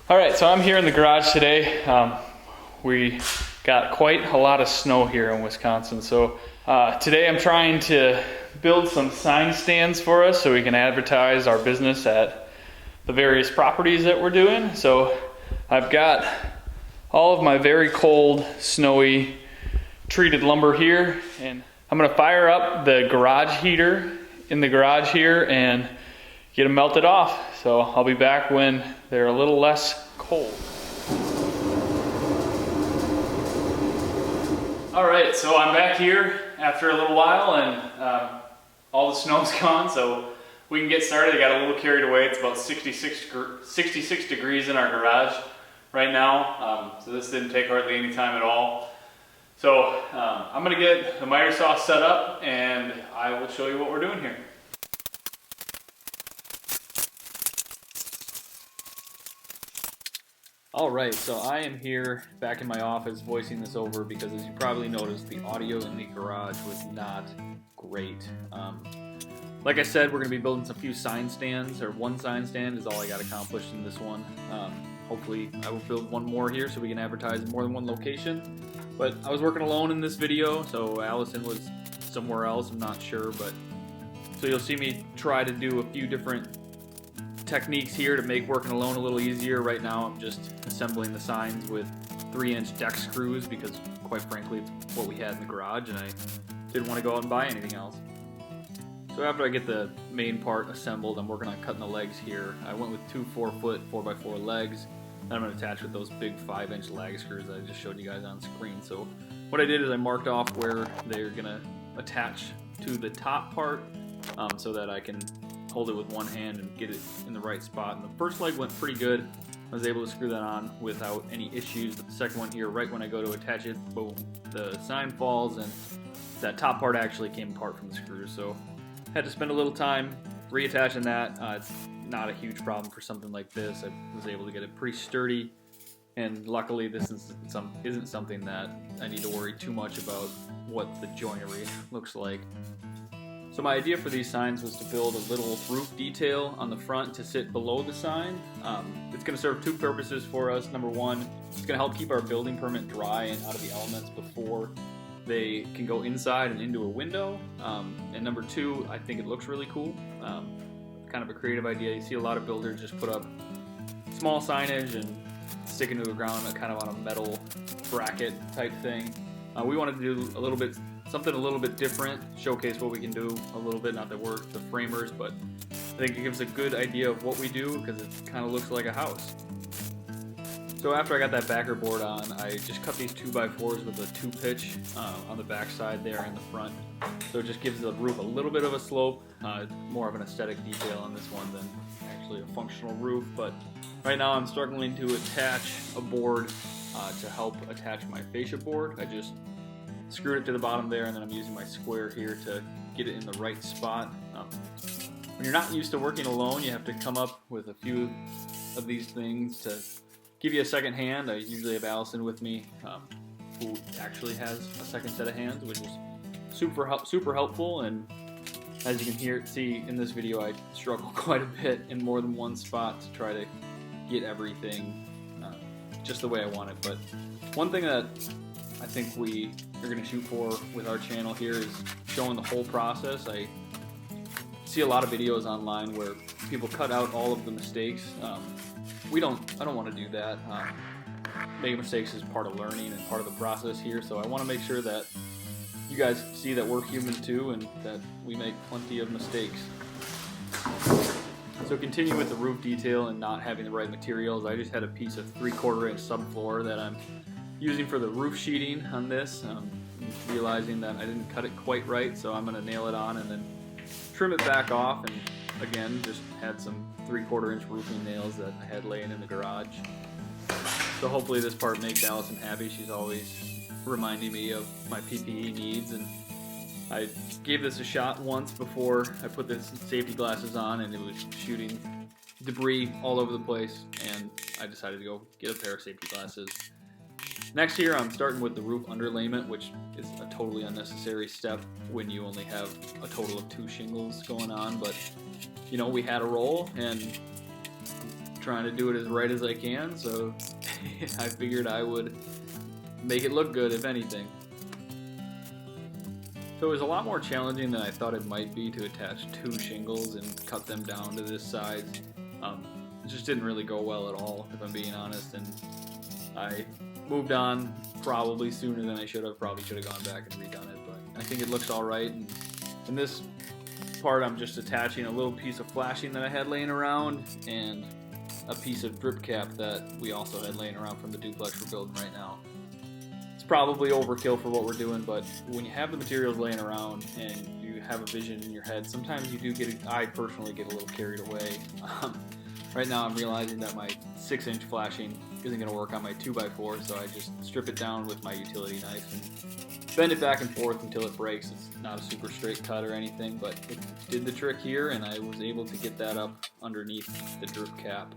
All right, so I'm here in the garage today. We got quite a lot of snow here in Wisconsin. So today I'm trying to build some sign stands for us so we can advertise our business at the various properties that we're doing. So I've got all of my very cold, snowy, treated lumber here, and I'm gonna fire up the garage heater in the garage here and get them melted off. So I'll be back when they're a little less cold. All right, so I'm back here after a little while, and all the snow's gone, so we can get started. I got a little carried away. It's about 66 degrees in our garage right now, so this didn't take hardly any time at all. So I'm gonna get the miter saw set up, and I will show you what we're doing here. Alright, so I am here back in my office voicing this over because, as you probably noticed, the audio in the garage was not great. Like I said, we're going to be building some few sign stands, or one sign stand is all I got accomplished in this one. Hopefully I will build one more here so we can advertise in more than one location. But I was working alone in this video, so Allison was somewhere else, I'm not sure. But so you'll see me try to do a few different techniques here to make working alone a little easier. Right now I'm just assembling the signs with 3-inch deck screws because, quite frankly, it's what we had in the garage and I didn't want to go out and buy anything else. So after I get the main part assembled, I'm working on cutting the legs here. I went with two 4-foot 4x4 legs that I'm going to attach with those big 5-inch lag screws that I just showed you guys on screen. So what I did is I marked off where they're going to attach to the top part so that I can hold it with one hand and get it in the right spot. And the first leg went pretty good. I was able to screw that on without any issues. But the second one here, right when I go to attach it, boom, the sign falls and that top part actually came apart from the screws. So I had to spend a little time reattaching that. It's not a huge problem for something like this. I was able to get it pretty sturdy, and luckily this isn't something that I need to worry too much about what the joinery looks like. So my idea for these signs was to build a little roof detail on the front to sit below the sign. It's going to serve two purposes for us. Number one, it's going to help keep our building permit dry and out of the elements before they can go inside and into a window. And number two, I think it looks really cool. Kind of a creative idea. You see a lot of builders just put up small signage and stick it into the ground kind of on a metal bracket type thing. We wanted to do something a little bit different, showcase what we can do a little bit. Not that we're the framers, but I think it gives a good idea of what we do because it kind of looks like a house. So after I got that backer board on, I just cut these 2x4s with a 2-pitch on the back side there and the front. So it just gives the roof a little bit of a slope. It's more of an aesthetic detail on this one than actually a functional roof. But right now I'm struggling to attach a board to help attach my fascia board. I just screwed it to the bottom there, and then I'm using my square here to get it in the right spot. When you're not used to working alone, you have to come up with a few of these things to give you a second hand. I usually have Allison with me, who actually has a second set of hands, which is super helpful. And as you can see in this video, I struggle quite a bit in more than one spot to try to get everything just the way I want it. But one thing that I think we are going to shoot for with our channel here is showing the whole process. I see a lot of videos online where people cut out all of the mistakes. I don't want to do that. Making mistakes is part of learning and part of the process here, so I want to make sure that you guys see that we're human too and that we make plenty of mistakes. So continue with the roof detail and not having the right materials. I just had a piece of 3/4-inch subfloor that I'm using for the roof sheeting on this. Realizing that I didn't cut it quite right, so I'm going to nail it on and then trim it back off, and again just had some 3/4-inch roofing nails that I had laying in the garage. So hopefully this part makes Allison happy. She's always reminding me of my PPE needs, and I gave this a shot once before I put the safety glasses on, and it was shooting debris all over the place, and I decided to go get a pair of safety glasses. Next here, I'm starting with the roof underlayment, which is a totally unnecessary step when you only have a total of 2 shingles going on. But, you know, we had a roll and trying to do it as right as I can, so I figured I would make it look good, if anything. So it was a lot more challenging than I thought it might be to attach 2 shingles and cut them down to this size. It just didn't really go well at all, if I'm being honest, and I moved on probably sooner than I should have. Probably should have gone back and redone it, but I think it looks all right. And in this part, I'm just attaching a little piece of flashing that I had laying around and a piece of drip cap that we also had laying around from the duplex we're building right now. It's probably overkill for what we're doing, but when you have the materials laying around and you have a vision in your head, sometimes you do I personally get a little carried away. Right now I'm realizing that my 6-inch flashing isn't going to work on my 2x4, so I just strip it down with my utility knife and bend it back and forth until it breaks. It's not a super straight cut or anything, but it did the trick here, and I was able to get that up underneath the drip cap.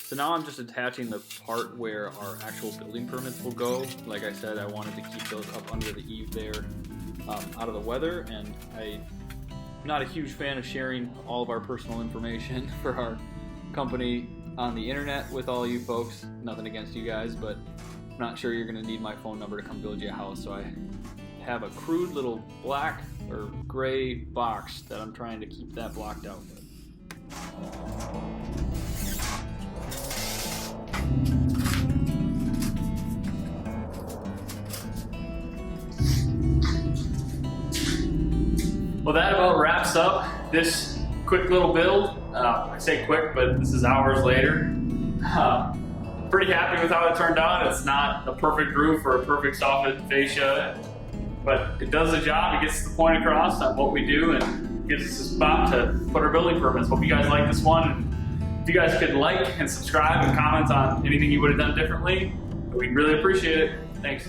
So now I'm just attaching the part where our actual building permits will go. Like I said, I wanted to keep those up under the eave there, out of the weather, and I'm not a huge fan of sharing all of our personal information for our company on the internet with all you folks. Nothing against you guys, but I'm not sure you're gonna need my phone number to come build you a house, so I have a crude little black or gray box that I'm trying to keep that blocked out with. Well, that about wraps up this quick little build. I say quick, but this is hours later. Pretty happy with how it turned out. It's not a perfect roof or a perfect soffit fascia, but it does the job. It gets the point across on what we do and gives us a spot to put our building permits. Hope you guys like this one. If you guys could like and subscribe and comment on anything you would have done differently, we'd really appreciate it. Thanks.